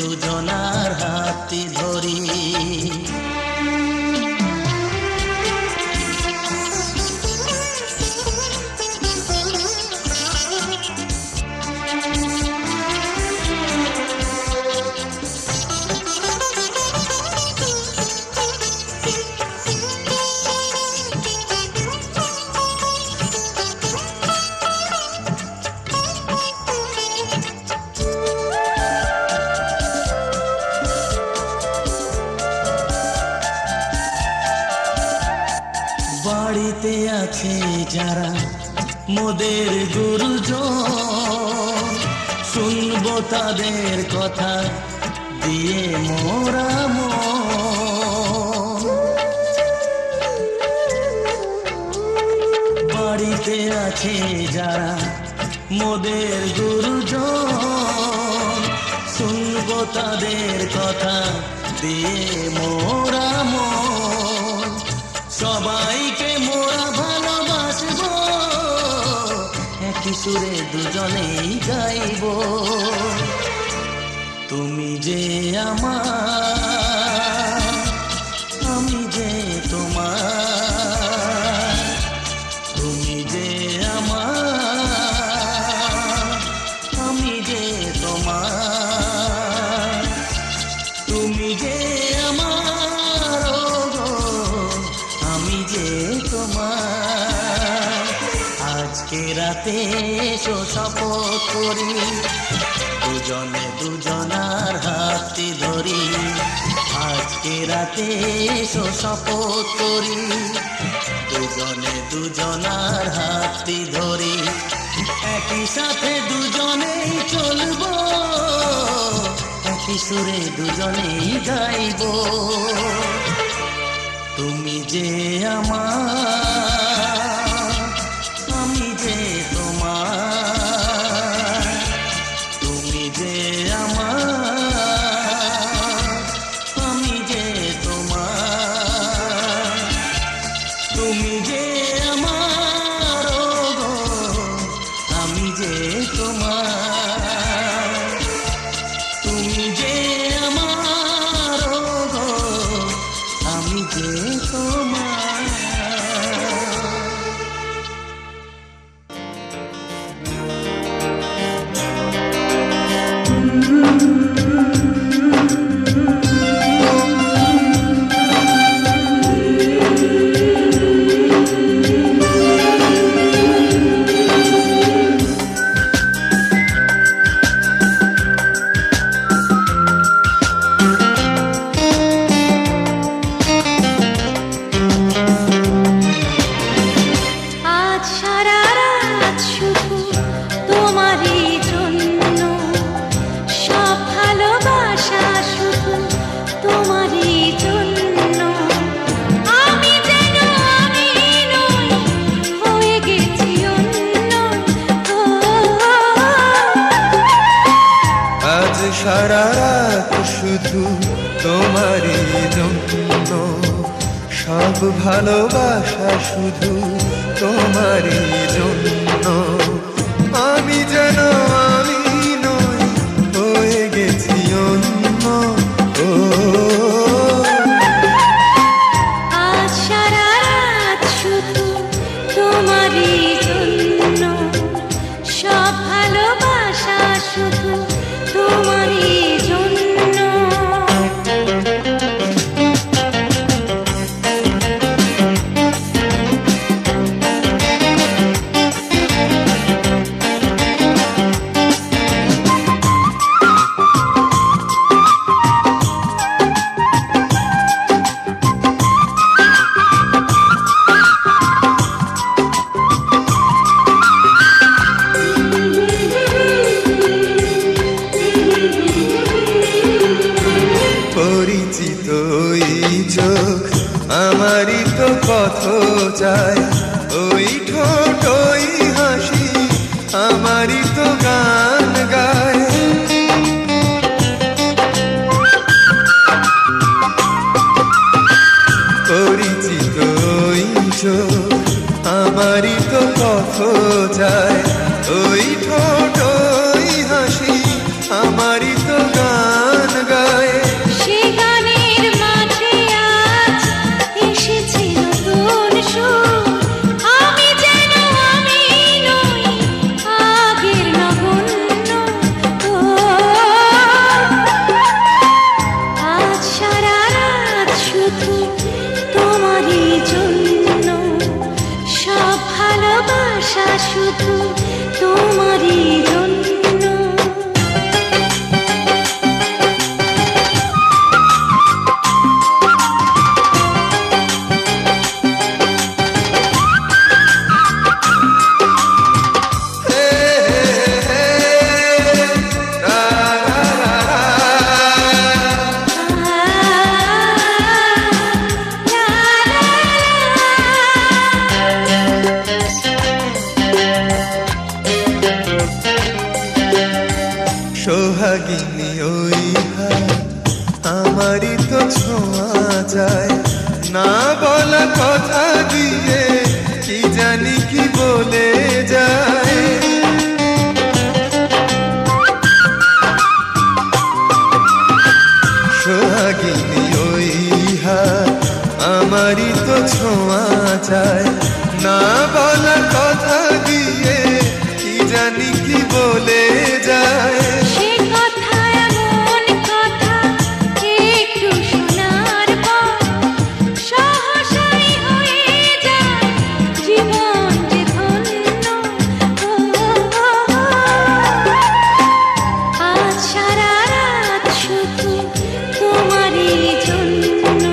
দুজনার হাতটি ধরি। বাড়িতে আছে যারা মোদের গুরুজন, শুনবো তাদের কথা দিয়ে মোরা মন। বাড়িতে আছে যারা মোদের গুরুজন, শুনবো তাদের কথা দিয়ে মোরা মন। সবাইকে মোরা ভালোবাসবো, একই সুরে দুজনেই গাইব। তুমি যে আমার, আমি যে তোমার। তুমি যে আমার, আমি যে তোমার। তুমি যে আমার, আমি যে তোমার। আজকে রাতে এসো শপথ করি, দুজনে দুজনার হাতটি ধরি। আজকে রাতে এসো শপথ করি, দুজনে দুজনার হাতটি ধরি। একই সাথে দুজনেই চলবো, একই সুরে দুজনেই গাইব। তুমি যে আমার, আমি যে তোমার। তুমি যে আমার, আমি যে তোমার। তুমি যে আমার, আমি যে তোমার। তুমি যে আমার, আমি যে তোমার। সারা রাত শুধু তোমারই জন্য, সব ভালোবাসা শুধু তোমারই জন্য। আমি যেন আমি নই, হয়ে গেছি অন্য। ও আজ সারা রাত শুধু তোমারই জন্য, সব ভালোবাসা শুধু তোমারই জন্য। পরিচিত এই চোখ আমারই তো পথ চায়, ওই ঠোঁট ওই হাসি আমারই তো গান গায়। পরিচিত ওই চোখ আমারই তো পথ চায়, ওই ঠোঁট ওই হাসি আমারই তো গান কথা দিয়ে কি জানি কি বলে যায়। সোহাগিনী ওই হাত আমারই তো ছোঁয়া চায়, না বলা কথা দিয়ে কি জানি কি বলে যায়। সে কথা এমন কথা একটু শোনার পর সহসাই হয়ে যায় জীবন যে ধন্য। আজ সারা রাত শুধু তোমারই জন্য,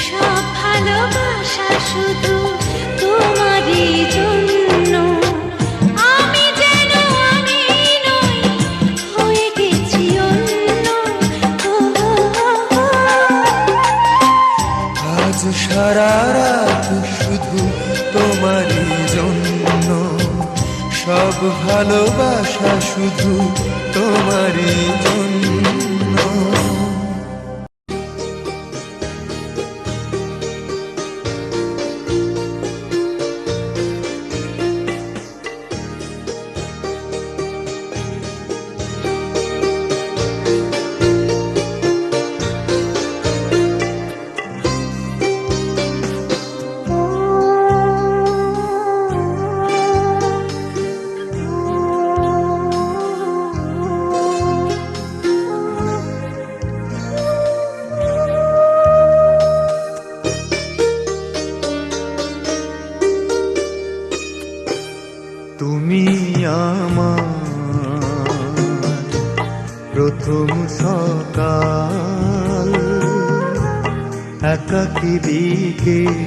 সব ভালোবাসা শুধু তোমারই জন্য। আমি যেন আমি নই, হয়ে গেছি অন্য। আজ সারা রাত শুধু তোমারই জন্য, সব ভালোবাসা শুধু তোমারই জন্য। তুমি আমার প্রথম সকাল, একাকী বিকেল,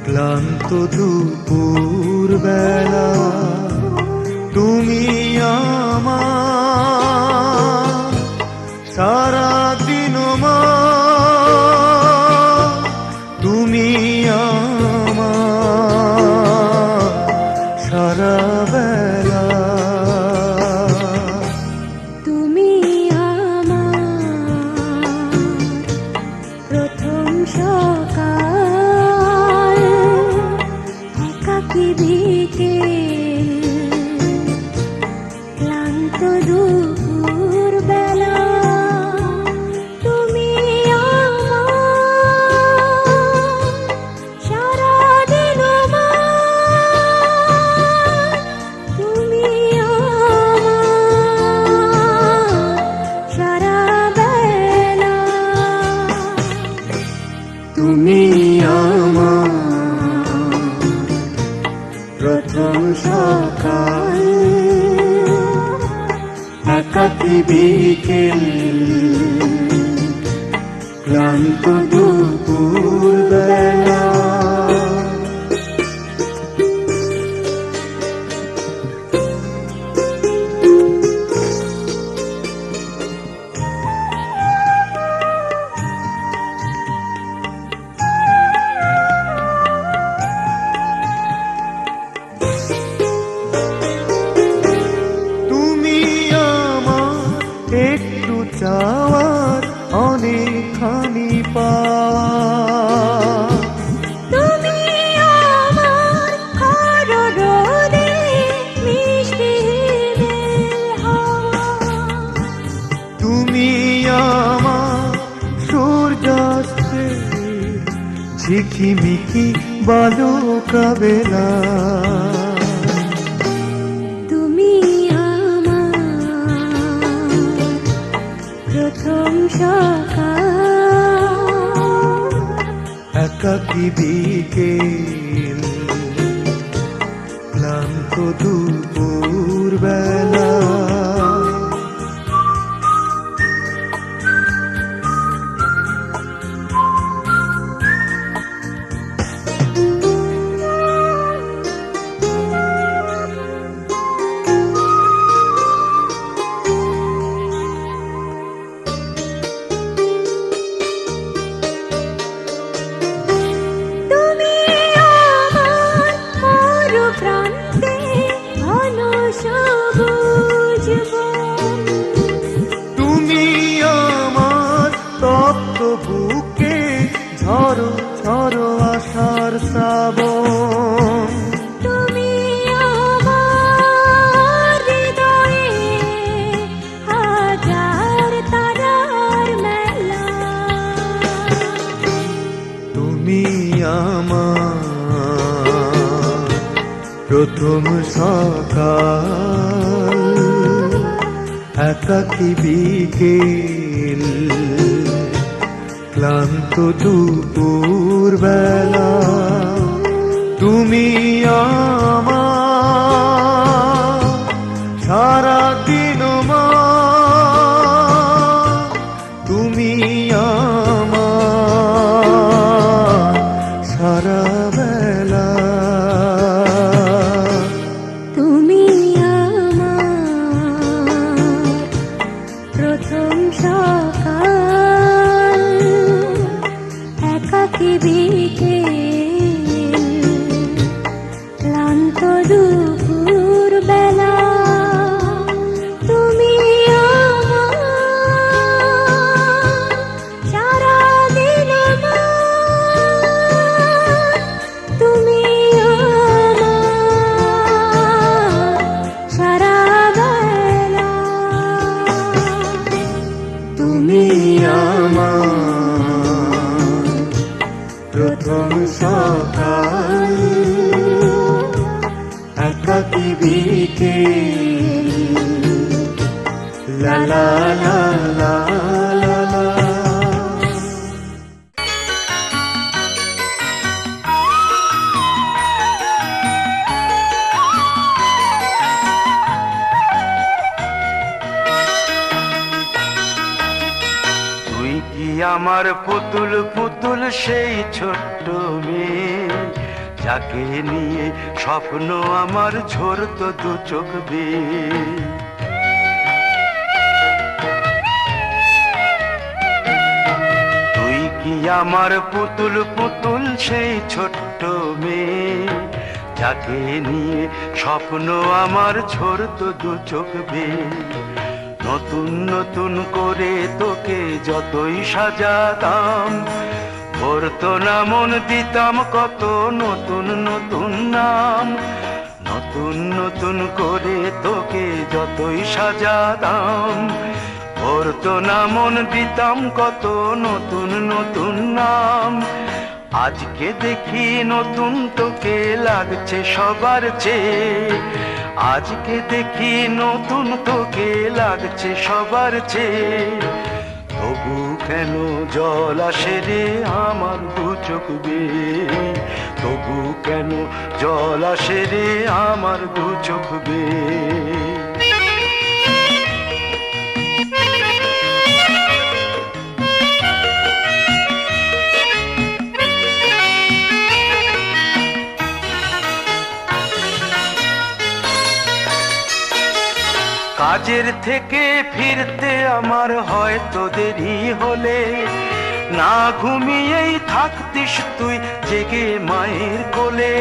ক্লান্ত দুপুর বেলা। তুমি আমার সারা দিন মা, তুমি আমার সারা বেলা। তুমি আমার প্রথম সকাল, একাকী বিকেল, ক্লান্ত দুপুর বেলা। তুমি আমার সারা দিন মা, তুমি আমার সারা বেলা। তুমি আমার প্রথম সকাল, একাকী বিকেল, ক্লান্ত দুপুর বেলা। তুমি আমার একটু চাওয়ার অনেকখানি পাওয়া। তুমি আমার খরা রোদে মিষ্টি হিমেল হাওয়া। তুমি আমার সূর্যাস্তে ঝিকিমিকি বালুকা বেলা। তুমি আমার প্রথম সকাল, একাকী বিকেল, ক্লান্ত দুপুর বেলা। তুমি আমার মরুপ্রান্তে ঘন সবুজ বন। তুমি আমার তপ্ত বুকে প্রথম সকাল একাকী বিকেল ক্লান্ত দুপুর বেলা তুমি আমার সারা দিন মা তুমি আমার সারা বেলা তুমি আমার প্রথম সকাল একাকী বিকেল ক্লান্ত দুপুর বেলা তুমি আমার সারা দিন মা তুমি আমার সারা বেলা তুমি আমার প্রথম সকাল একাকী বিকেল লা লা লা লা লা লা। তুই কি আমার পুতুল পুতুল সেই ছোট্ট মেয়ে যাকে নিয়ে স্বপ্ন আমার ঝরতো দু চোখ বেয়ে। তুই কি আমার পুতুল পুতুল সেই ছোট্ট মেয়ে যাকে নিয়ে স্বপ্ন আমার ঝরতো দু চোখ বেয়ে। নতুন নতুন করে তোকে যতই সাজাতাম ভরতো না মন দিতাম কত নতুন নতুন নাম। নতুন নতুন করে তোকে যতই সাজাতাম ভরতো না মন দিতাম কত নতুন নতুন নাম। আজকে দেখি নতুন তোকে লাগছে সবার চেয়ে। আজকে দেখি নতুন তোকে লাগছে সবার চেয়ে। তবু কেন জল আসে রে আমার দু চোখ বেয়ে। তবু কেন জল আসে রে আমার দু চোখ বেয়ে। কাজের থেকে ফিরতে আমার হয়তো দেরি হলে না ঘুমিয়েই থাকতিস তুই জেগে মায়ের কোলে।